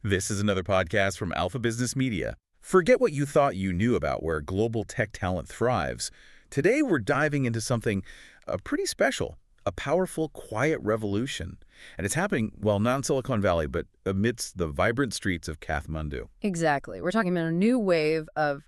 This is another podcast from Alpha Business Media. Forget what you thought you knew about where global tech talent thrives. Today, we're diving into something pretty special, a powerful, quiet revolution. And it's happening, well, not in Silicon Valley, but amidst the vibrant streets of Kathmandu. Exactly. We're talking about a new wave of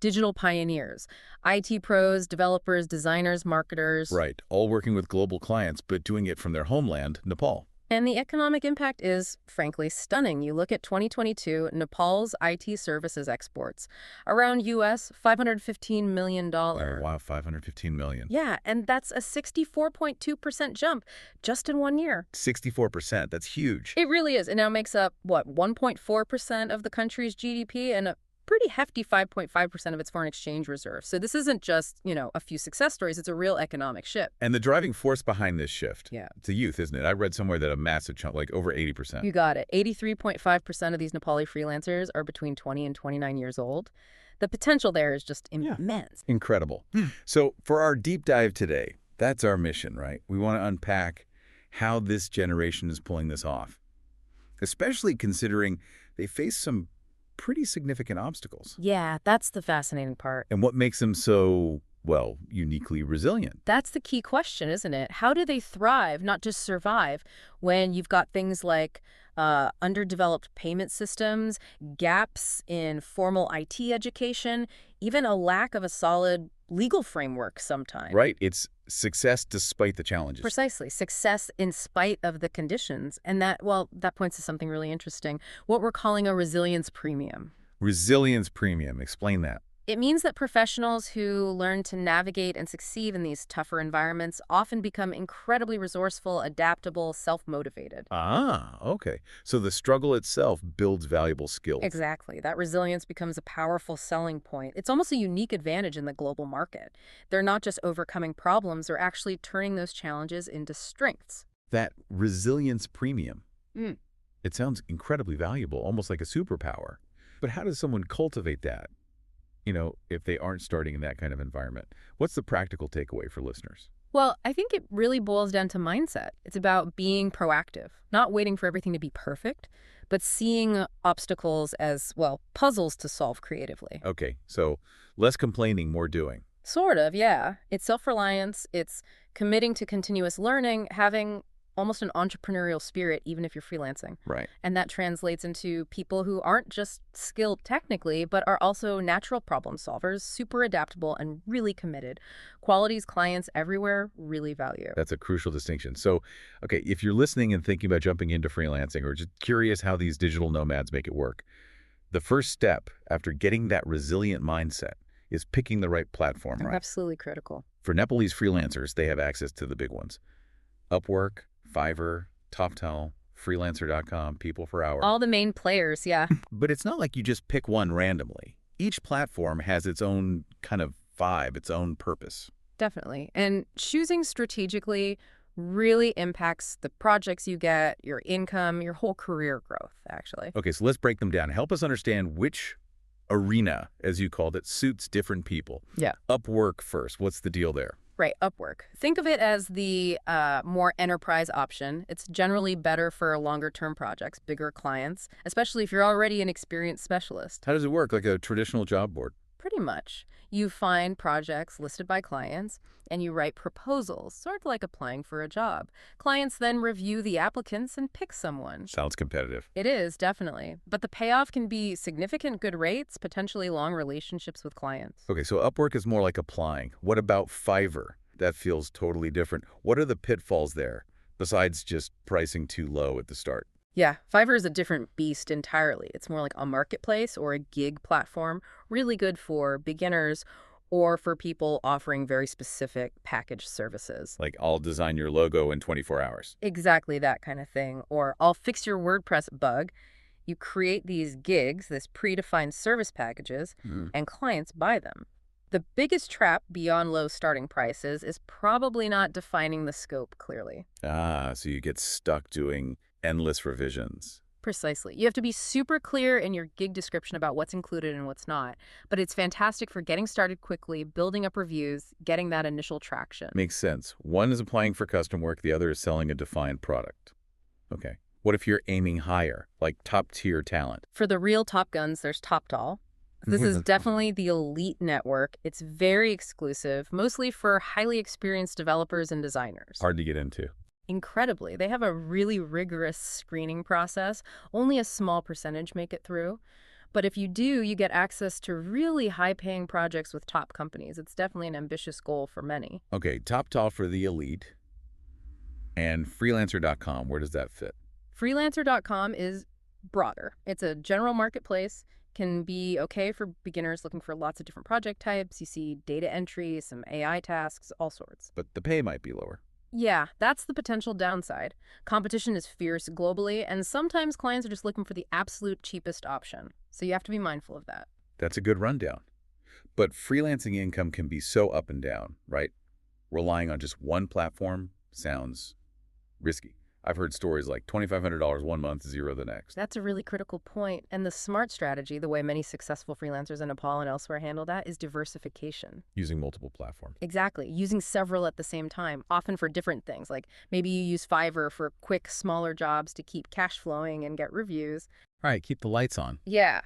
digital pioneers, IT pros, developers, designers, marketers. Right, all working with global clients, but doing it from their homeland, Nepal. And the economic impact is, frankly, stunning. You look at 2022, Nepal's IT services exports, around US $515 million. Oh, wow, 515 million. Yeah, and that's a 64.2% jump just in 1 year. 64%, that's huge. It really is. It now makes up, 1.4% of the country's GDP and a pretty hefty 5.5% of its foreign exchange reserve. So this isn't just, a few success stories. It's a real economic shift. And the driving force behind this shift, Yeah. it's the youth, isn't it? I read somewhere that a massive chunk, like over 80%. You got it. 83.5% of these Nepali freelancers are between 20 and 29 years old. The potential there is just immense. Incredible. So for our deep dive today, that's our mission, right? We want to unpack how this generation is pulling this off, especially considering they face some pretty significant obstacles. Yeah, that's the fascinating part. And what makes them so, well, uniquely resilient? That's the key question, isn't it? How do they thrive, not just survive, when you've got things like underdeveloped payment systems, gaps in formal IT education, even a lack of a solid legal framework sometimes? Right. It's success despite the challenges. Precisely. Success in spite of the conditions. And that points to something really interesting, what we're calling a resilience premium. Resilience premium. Explain that. It means that professionals who learn to navigate and succeed in these tougher environments often become incredibly resourceful, adaptable, self-motivated. Ah, okay. So the struggle itself builds valuable skills. Exactly. That resilience becomes a powerful selling point. It's almost a unique advantage in the global market. They're not just overcoming problems, they're actually turning those challenges into strengths. That resilience premium. Mm. It sounds incredibly valuable, almost like a superpower. But how does someone cultivate that? If they aren't starting in that kind of environment. What's the practical takeaway for listeners? Well, I think it really boils down to mindset. It's about being proactive, not waiting for everything to be perfect, but seeing obstacles as, puzzles to solve creatively. Okay, so less complaining, more doing. Sort of, yeah. It's self-reliance, it's committing to continuous learning, having almost an entrepreneurial spirit, even if you're freelancing. Right. And that translates into people who aren't just skilled technically, but are also natural problem solvers, super adaptable and really committed. Qualities clients everywhere really value. That's a crucial distinction. So, okay, if you're listening and thinking about jumping into freelancing or just curious how these digital nomads make it work, the first step after getting that resilient mindset is picking the right platform, right? Absolutely critical. For Nepalese freelancers, they have access to the big ones. Upwork, Fiverr, TopTal, freelancer.com, People for Hour. All the main players, yeah. But it's not like you just pick one randomly. Each platform has its own kind of vibe, its own purpose. Definitely. And choosing strategically really impacts the projects you get, your income, your whole career growth, actually. Okay, so let's break them down. Help us understand which arena, as you called it, suits different people. Yeah. Upwork first. What's the deal there? Right, Upwork. Think of it as the more enterprise option. It's generally better for longer-term projects, bigger clients, especially if you're already an experienced specialist. How does it work? Like a traditional job board? Pretty much. You find projects listed by clients, and you write proposals, sort of like applying for a job. Clients then review the applicants and pick someone. Sounds competitive. It is, definitely. But the payoff can be significant good rates, potentially long relationships with clients. Okay, so Upwork is more like applying. What about Fiverr? That feels totally different. What are the pitfalls there, besides just pricing too low at the start? Yeah, Fiverr is a different beast entirely. It's more like a marketplace or a gig platform, really good for beginners or for people offering very specific package services. Like, I'll design your logo in 24 hours. Exactly that kind of thing. Or I'll fix your WordPress bug. You create these gigs, this predefined service packages, and clients buy them. The biggest trap beyond low starting prices is probably not defining the scope clearly. Ah, so you get stuck doing endless revisions. Precisely. You have to be super clear in your gig description about what's included and what's not. But it's fantastic for getting started quickly, building up reviews, getting that initial traction. Makes sense. One is applying for custom work, the other is selling a defined product. Okay. What if you're aiming higher, like top-tier talent? For the real top guns, there's TopTal. This is definitely the elite network. It's very exclusive, mostly for highly experienced developers and designers. Hard to get into. Incredibly, they have a really rigorous screening process. Only a small percentage make it through. But if you do, you get access to really high-paying projects with top companies. It's definitely an ambitious goal for many. Okay, TopTal for the elite. And freelancer.com, where does that fit? Freelancer.com is broader. It's a general marketplace, can be okay for beginners looking for lots of different project types. You see data entry, some AI tasks, all sorts. But the pay might be lower. Yeah, that's the potential downside. Competition is fierce globally, and sometimes clients are just looking for the absolute cheapest option. So you have to be mindful of that. That's a good rundown. But freelancing income can be so up and down, right? Relying on just one platform sounds risky. I've heard stories like $2,500 one month, zero the next. That's a really critical point. And the smart strategy, the way many successful freelancers in Nepal and elsewhere handle that, is diversification. Using multiple platforms. Exactly. Using several at the same time, often for different things. Like maybe you use Fiverr for quick, smaller jobs to keep cash flowing and get reviews. Right, keep the lights on. Yeah.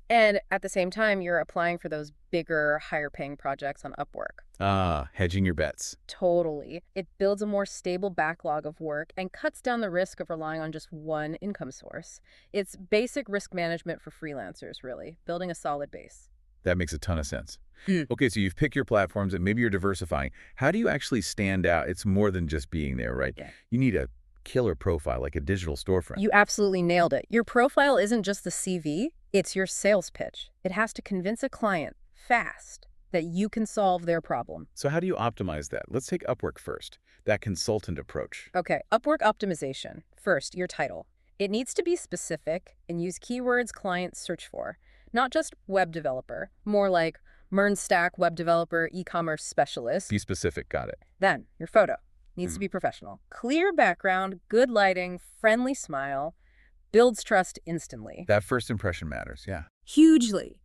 And at the same time, you're applying for those bigger, higher-paying projects on Upwork. Ah, hedging your bets. Totally. It builds a more stable backlog of work and cuts down the risk of relying on just one income source. It's basic risk management for freelancers, really, building a solid base. That makes a ton of sense. Okay, so you've picked your platforms and maybe you're diversifying. How do you actually stand out? It's more than just being there, right? Yeah. You need a killer profile, like a digital storefront. You absolutely nailed it. Your profile isn't just the CV, it's your sales pitch. It has to convince a client fast that you can solve their problem. So how do you optimize that? Let's take Upwork first, that consultant approach. Okay, Upwork optimization. First, your title. It needs to be specific and use keywords clients search for, not just web developer, more like MERN-stack web developer, e-commerce specialist. Be specific, got it. Then, your photo needs to be professional. Clear background, good lighting, friendly smile, builds trust instantly. That first impression matters, yeah. Hugely.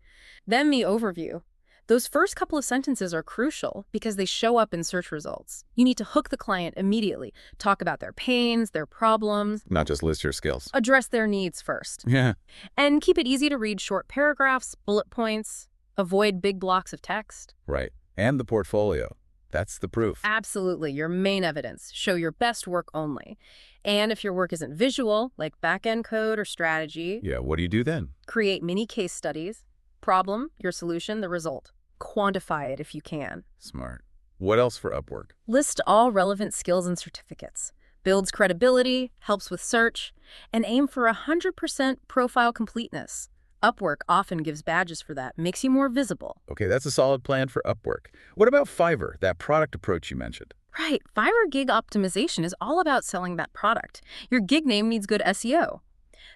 Then the overview. Those first couple of sentences are crucial because they show up in search results. You need to hook the client immediately, talk about their pains, their problems, Not just list your skills. address their needs first. Yeah. And keep it easy to read short paragraphs, bullet points, avoid big blocks of text. Right. And the portfolio. That's the proof. Absolutely, your main evidence. Show your best work only. And if your work isn't visual, like back-end code or strategy, Yeah, what do you do then? create mini case studies. Problem, your solution, the result. Quantify it if you can. Smart. What else for Upwork? List all relevant skills and certificates. Builds credibility, helps with search, and aim for 100% profile completeness. Upwork often gives badges for that, makes you more visible. Okay, that's a solid plan for Upwork. What about Fiverr, that product approach you mentioned? Right, Fiverr gig optimization is all about selling that product. Your gig name needs good SEO.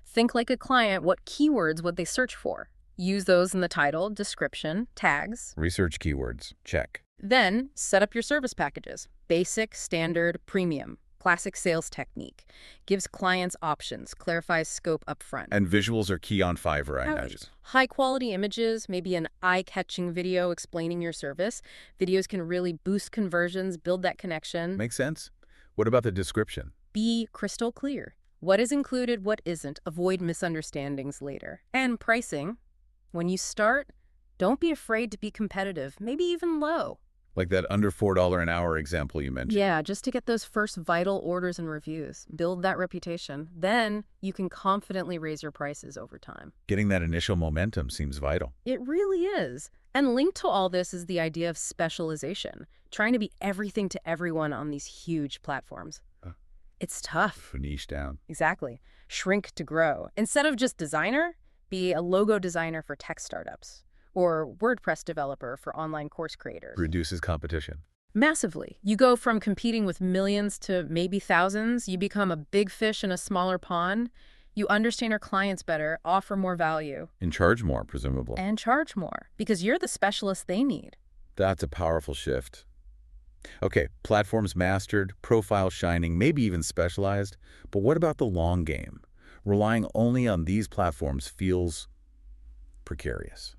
Think like a client, what keywords would they search for? Use those in the title, description, tags. Research keywords. Check. Then, set up your service packages. Basic, standard, premium. Classic sales technique. Gives clients options, clarifies scope up front. And visuals are key on Fiverr, I imagine. High-quality images, maybe an eye-catching video explaining your service. Videos can really boost conversions, build that connection. Makes sense. What about the description? Be crystal clear. What is included, what isn't. Avoid misunderstandings later. And pricing. When you start, don't be afraid to be competitive, maybe even low. Like that under $4 an hour example you mentioned. Yeah, just to get those first vital orders and reviews. Build that reputation. Then you can confidently raise your prices over time. Getting that initial momentum seems vital. It really is. And linked to all this is the idea of specialization, trying to be everything to everyone on these huge platforms. It's tough. Niche down. Exactly. Shrink to grow. Instead of just designer, be a logo designer for tech startups or WordPress developer for online course creators. Reduces competition. Massively. You go from competing with millions to maybe thousands. You become a big fish in a smaller pond. You understand your clients better, offer more value. And charge more, presumably. And charge more because you're the specialist they need. That's a powerful shift. Okay, platforms mastered, profile shining, maybe even specialized. But what about the long game? Relying only on these platforms feels precarious.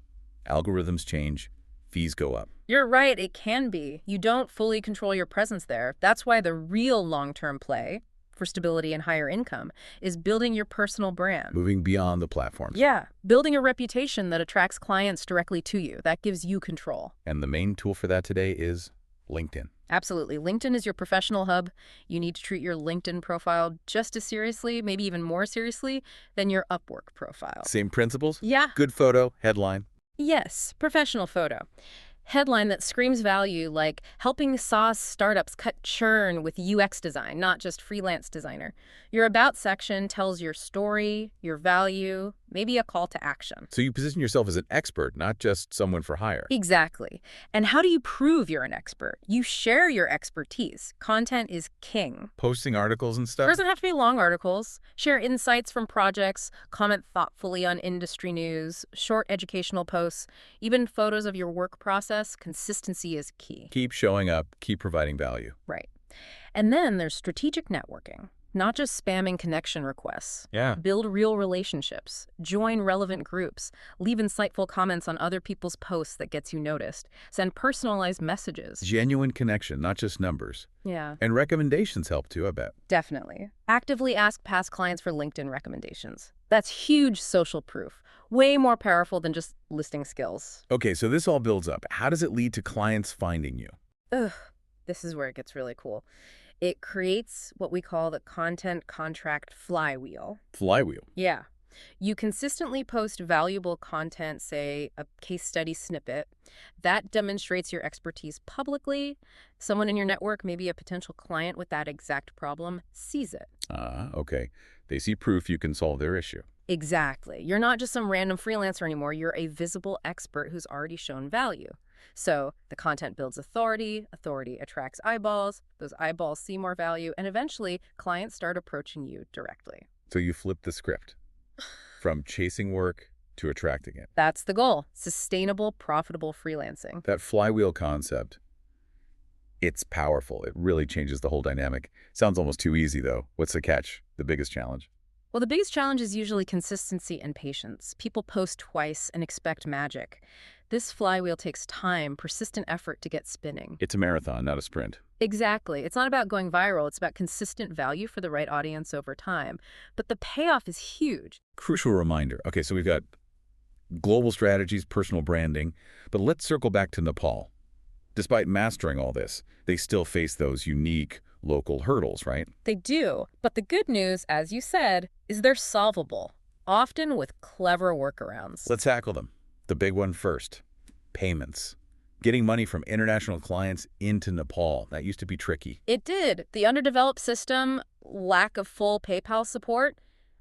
Algorithms change, fees go up. You're right, it can be. You don't fully control your presence there. That's why the real long-term play, for stability and higher income is building your personal brand. Moving beyond the platforms. Yeah, building a reputation that attracts clients directly to you. That gives you control. And the main tool for that today is LinkedIn. Absolutely. LinkedIn is your professional hub. You need to treat your LinkedIn profile just as seriously, maybe even more seriously, than your Upwork profile. Same principles? Yeah. Good photo, headline. Yes, professional photo. Headline that screams value, like helping SaaS startups cut churn with UX design, not just freelance designer. Your About section tells your story, your value, maybe a call to action. So you position yourself as an expert, not just someone for hire. Exactly. And how do you prove you're an expert? You share your expertise. Content is king. Posting articles and stuff? Doesn't have to be long articles. Share insights from projects, comment thoughtfully on industry news, short educational posts, even photos of your work process. Consistency is key. Keep showing up, keep providing value. Right. And then there's strategic networking, not just spamming connection requests. Yeah. Build real relationships, join relevant groups, leave insightful comments on other people's posts that gets you noticed, send personalized messages. Genuine connection, not just numbers. Yeah. And recommendations help too, I bet. Definitely. Actively ask past clients for LinkedIn recommendations. That's huge social proof. Way more powerful than just listing skills. Okay, so this all builds up. How does it lead to clients finding you? Ugh, this is where it gets really cool. It creates what we call the content contract flywheel. Flywheel. Yeah. You consistently post valuable content, say a case study snippet, that demonstrates your expertise publicly. Someone in your network, maybe a potential client with that exact problem, sees it. Okay. They see proof you can solve their issue. Exactly. You're not just some random freelancer anymore. You're a visible expert who's already shown value. So the content builds authority, authority attracts eyeballs, those eyeballs see more value, and eventually clients start approaching you directly. So you flip the script from chasing work to attracting it. That's the goal. Sustainable, profitable freelancing. That flywheel concept, it's powerful. It really changes the whole dynamic. Sounds almost too easy, though. What's the catch? The biggest challenge? Well, the biggest challenge is usually consistency and patience. People post twice and expect magic. This flywheel takes time, persistent effort to get spinning. It's a marathon, not a sprint. Exactly. It's not about going viral. It's about consistent value for the right audience over time. But the payoff is huge. Crucial reminder. Okay, so we've got global strategies, personal branding, but let's circle back to Nepal. Despite mastering all this, they still face those unique local hurdles, right? They do. But the good news, as you said, is they're solvable, often with clever workarounds. Let's tackle them. The big one first, payments. Getting money from international clients into Nepal, that used to be tricky. It did. The underdeveloped system, lack of full PayPal support,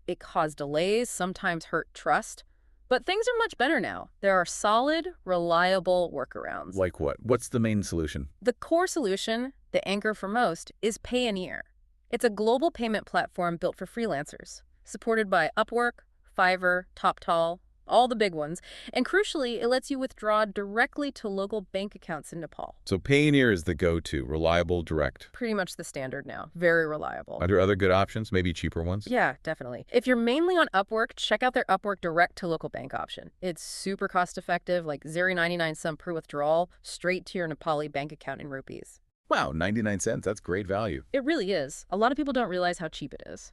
it caused delays, sometimes hurt trust. But things are much better now. There are solid, reliable workarounds. Like what? What's the main solution? The core solution, the anchor for most, is Payoneer. It's a global payment platform built for freelancers, supported by Upwork, Fiverr, TopTal, all the big ones. And crucially, it lets you withdraw directly to local bank accounts in Nepal. So Payoneer is the go-to, reliable, direct. Pretty much the standard now. Very reliable. Are there other good options, maybe cheaper ones? Yeah, definitely. If you're mainly on Upwork, check out their Upwork direct to local bank option. It's super cost effective, like 0.99 cent per withdrawal, straight to your Nepali bank account in rupees. Wow, 99 cents, that's great value. It really is. A lot of people don't realize how cheap it is.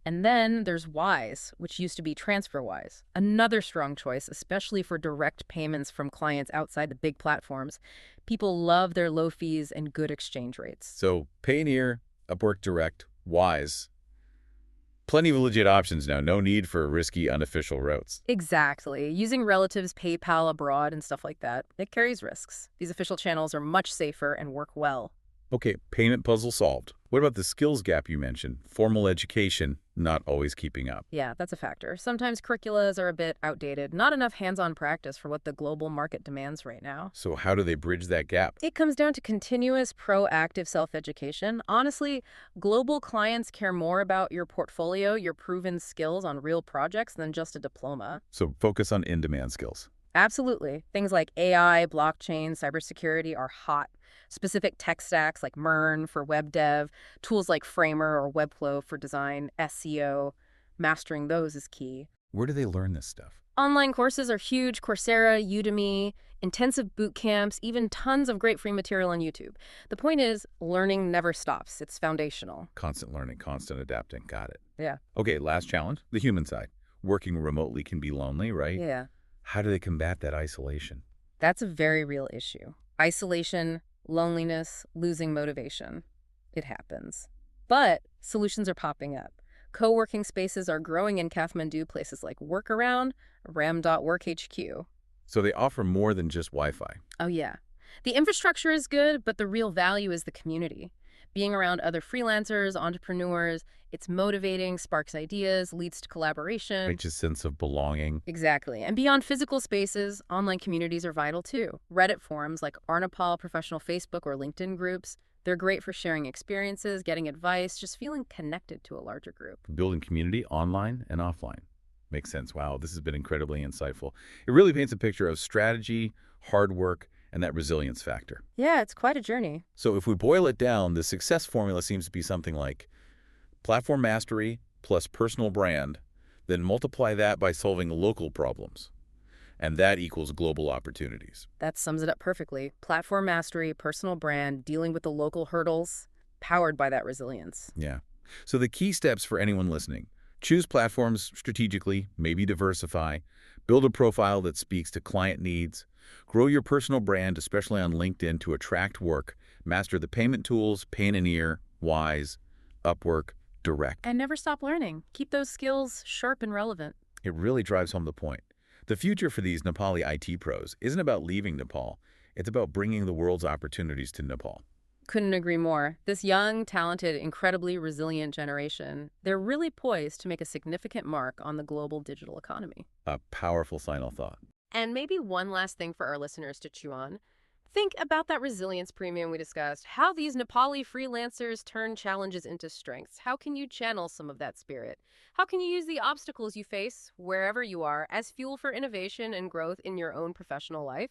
And then there's Wise, which used to be TransferWise. Another strong choice, especially for direct payments from clients outside the big platforms. People love their low fees and good exchange rates. So Payoneer, Upwork Direct, Wise. Plenty of legit options now. No need for risky, unofficial routes. Exactly. Using relatives, PayPal abroad, and stuff like that, it carries risks. These official channels are much safer and work well. Okay, payment puzzle solved. What about the skills gap you mentioned? Formal education, not always keeping up. Yeah, that's a factor. Sometimes curriculums are a bit outdated. Not enough hands-on practice for what the global market demands right now. So how do they bridge that gap? It comes down to continuous, proactive self-education. Honestly, global clients care more about your portfolio, your proven skills on real projects than just a diploma. So focus on in-demand skills. Absolutely. Things like AI, blockchain, cybersecurity are hot. Specific tech stacks like MERN for web dev, tools like Framer or Webflow for design, SEO, mastering those is key. Where do they learn this stuff? Online courses are huge. Coursera, Udemy, intensive boot camps, even tons of great free material on YouTube. The point is, learning never stops. It's foundational. Constant learning, constant adapting. Got it. Yeah. Okay, last challenge, the human side. Working remotely can be lonely, right? Yeah. How do they combat that isolation? That's a very real issue. Isolation, loneliness, losing motivation. It happens. But solutions are popping up. Co-working spaces are growing in Kathmandu, places like Workaround, Ram.Work HQ. So they offer more than just Wi-Fi. Oh, yeah. The infrastructure is good, but the real value is the community. Being around other freelancers, entrepreneurs, it's motivating, sparks ideas, leads to collaboration. Right, just sense of belonging. Exactly. And beyond physical spaces, online communities are vital too. Reddit forums like Nepal, professional Facebook or LinkedIn groups, they're great for sharing experiences, getting advice, just feeling connected to a larger group. Building community online and offline. Makes sense. Wow, this has been incredibly insightful. It really paints a picture of strategy, hard work, and that resilience factor. Yeah, it's quite a journey. So if we boil it down, the success formula seems to be something like platform mastery plus personal brand, then multiply that by solving local problems. And that equals global opportunities. That sums it up perfectly. Platform mastery, personal brand, dealing with the local hurdles, powered by that resilience. Yeah. So the key steps for anyone listening: choose platforms strategically, maybe diversify, build a profile that speaks to client needs, grow your personal brand, especially on LinkedIn, to attract work, master the payment tools, Payoneer, Wise, Upwork, Direct. And never stop learning. Keep those skills sharp and relevant. It really drives home the point. The future for these Nepali IT pros isn't about leaving Nepal. It's about bringing the world's opportunities to Nepal. Couldn't agree more. This young, talented, incredibly resilient generation, they're really poised to make a significant mark on the global digital economy. A powerful final thought. And maybe one last thing for our listeners to chew on. Think about that resilience premium we discussed, how these Nepali freelancers turn challenges into strengths. How can you channel some of that spirit? How can you use the obstacles you face, wherever you are, as fuel for innovation and growth in your own professional life?